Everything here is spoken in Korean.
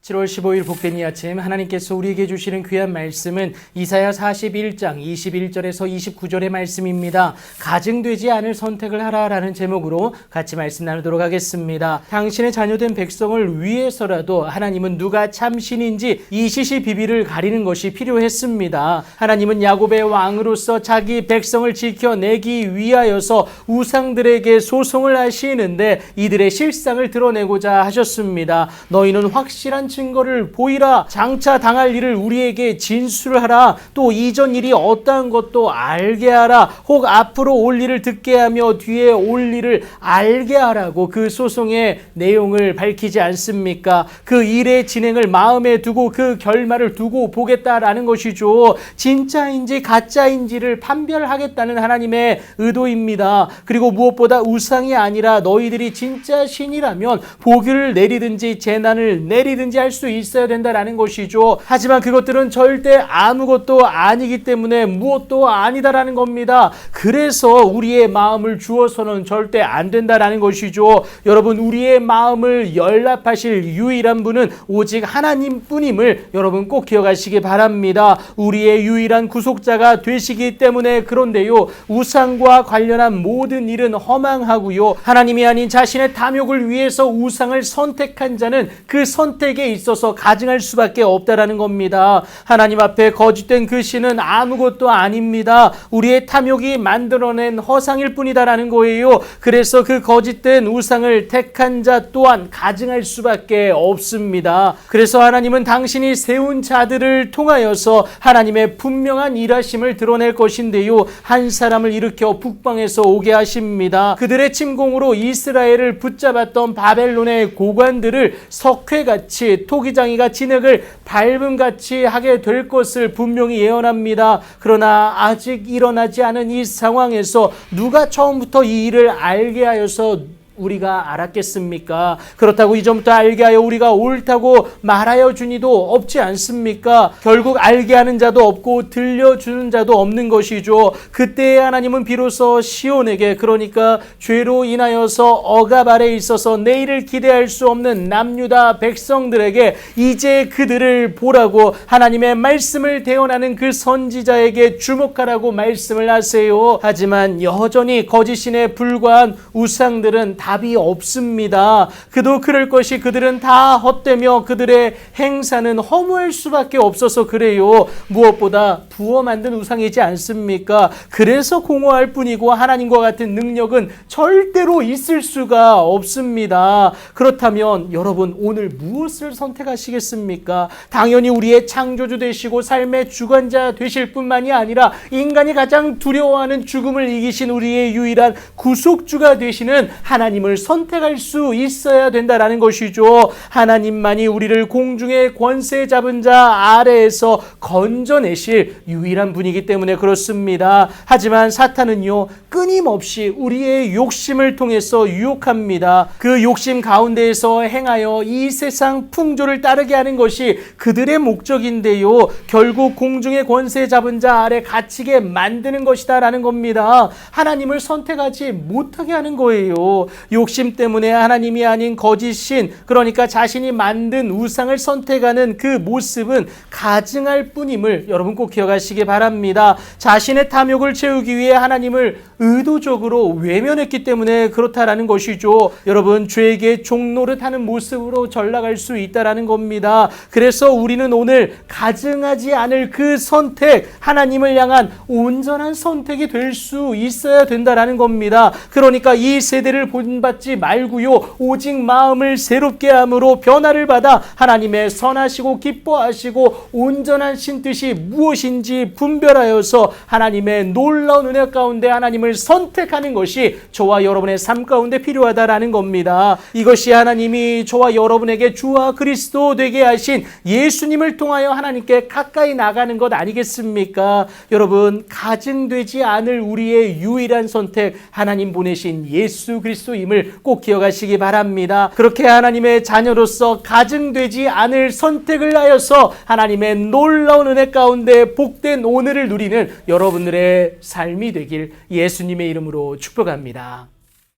7월 15일 복된 이 아침 하나님께서 우리에게 주시는 귀한 말씀은 이사야 41장 21절에서 29절의 말씀입니다. 가증되지 않을 선택을 하라라는 제목으로 같이 말씀 나누도록 하겠습니다. 당신의 자녀된 백성을 위해서라도 하나님은 누가 참신인지 이 시시비비를 가리는 것이 필요했습니다. 하나님은 야곱의 왕으로서 자기 백성을 지켜내기 위하여서 우상들에게 소송을 하시는데 이들의 실상을 드러내고자 하셨습니다. 너희는 확실한 증거를 보이라. 장차 당할 일을 우리에게 진술하라. 또 이전 일이 어떠한 것도 알게 하라. 혹 앞으로 올 일을 듣게 하며 뒤에 올 일을 알게 하라고 그 소송의 내용을 밝히지 않습니까? 그 일의 진행을 마음에 두고 그 결말을 두고 보겠다라는 것이죠. 진짜인지 가짜인지를 판별하겠다는 하나님의 의도입니다. 그리고 무엇보다 우상이 아니라 너희들이 진짜 신이라면 복을 내리든지 재난을 내리든지 할 수 있어야 된다라는 것이죠. 하지만 그것들은 절대 아무것도 아니기 때문에 무엇도 아니다라는 겁니다. 그래서 우리의 마음을 주어서는 절대 안 된다라는 것이죠. 여러분, 우리의 마음을 연락하실 유일한 분은 오직 하나님뿐임을 여러분 꼭 기억하시기 바랍니다. 우리의 유일한 구속자가 되시기 때문에. 그런데요, 우상과 관련한 모든 일은 허망하고요, 하나님이 아닌 자신의 탐욕을 위해서 우상을 선택한 자는 그 선택에 있어서 가증할 수밖에 없다라는 겁니다. 하나님 앞에 거짓된 그 신은 아무것도 아닙니다. 우리의 탐욕이 만들어낸 허상일 뿐이다라는 거예요. 그래서 그 거짓된 우상을 택한 자 또한 가증할 수밖에 없습니다. 그래서 하나님은 당신이 세운 자들을 통하여서 하나님의 분명한 일하심을 드러낼 것인데요, 한 사람을 일으켜 북방에서 오게 하십니다. 그들의 침공으로 이스라엘을 붙잡았던 바벨론의 고관들을 석회같이, 토기장이가 진흙을 밟음같이 하게 될 것을 분명히 예언합니다. 그러나 아직 일어나지 않은 이 상황에서 누가 처음부터 이 일을 알게 하여서 우리가 알았겠습니까? 그렇다고 이전부터 알게 하여 우리가 옳다고 말하여 주니도 없지 않습니까? 결국 알게 하는 자도 없고 들려주는 자도 없는 것이죠. 그때에 하나님은 비로소 시온에게, 그러니까 죄로 인하여서 억압 아래 있어서 내일을 기대할 수 없는 남유다 백성들에게 이제 그들을 보라고 하나님의 말씀을 대언하는 그 선지자에게 주목하라고 말씀을 하세요. 하지만 여전히 거짓신에 불과한 우상들은 답이 없습니다. 그도 그럴 것이 그들은 다 헛되며 그들의 행사는 허무할 수밖에 없어서 그래요. 무엇보다 부어 만든 우상이지 않습니까? 그래서 공허할 뿐이고 하나님과 같은 능력은 절대로 있을 수가 없습니다. 그렇다면 여러분, 오늘 무엇을 선택하시겠습니까? 당연히 우리의 창조주 되시고 삶의 주관자 되실 뿐만이 아니라 인간이 가장 두려워하는 죽음을 이기신 우리의 유일한 구속주가 되시는 하나님을 선택할 수 있어야 된다라는 것이죠. 하나님만이 우리를 공중의 권세 잡은 자 아래에서 건져내실 유일한 분이기 때문에 그렇습니다. 하지만 사탄은요, 끊임없이 우리의 욕심을 통해서 유혹합니다. 그 욕심 가운데에서 행하여 이 세상 풍조를 따르게 하는 것이 그들의 목적인데요, 결국 공중의 권세 잡은 자 아래 갇히게 만드는 것이다라는 겁니다. 하나님을 선택하지 못하게 하는 거예요. 욕심 때문에 하나님이 아닌 거짓신, 그러니까 자신이 만든 우상을 선택하는 그 모습은 가증할 뿐임을 여러분 꼭 기억하시기 바랍니다. 자신의 탐욕을 채우기 위해 하나님을 의도적으로 외면했기 때문에 그렇다라는 것이죠. 여러분, 죄에게 종노릇하는 모습으로 전락할 수 있다라는 겁니다. 그래서 우리는 오늘 가증하지 않을 그 선택, 하나님을 향한 온전한 선택이 될 수 있어야 된다라는 겁니다. 그러니까 이 세대를 본받지 말고요, 오직 마음을 새롭게 함으로 변화를 받아 하나님의 선하시고 기뻐하시고 온전한 신뜻이 무엇인지 분별하여서 하나님의 놀라운 은혜 가운데 하나님을 선택하는 것이 저와 여러분의 삶 가운데 필요하다라는 겁니다. 이것이 하나님이 저와 여러분에게 주와 그리스도 되게 하신 예수님을 통하여 하나님께 가까이 나가는 것 아니겠습니까? 여러분, 가증되지 않을 우리의 유일한 선택, 하나님 보내신 예수 그리스도임을 꼭 기억하시기 바랍니다. 그렇게 하나님의 자녀로서 가증되지 않을 선택을 하여서 하나님의 놀라운 은혜 가운데 복된 오늘을 누리는 여러분들의 삶이 되길 예수님의 이름으로 축복합니다.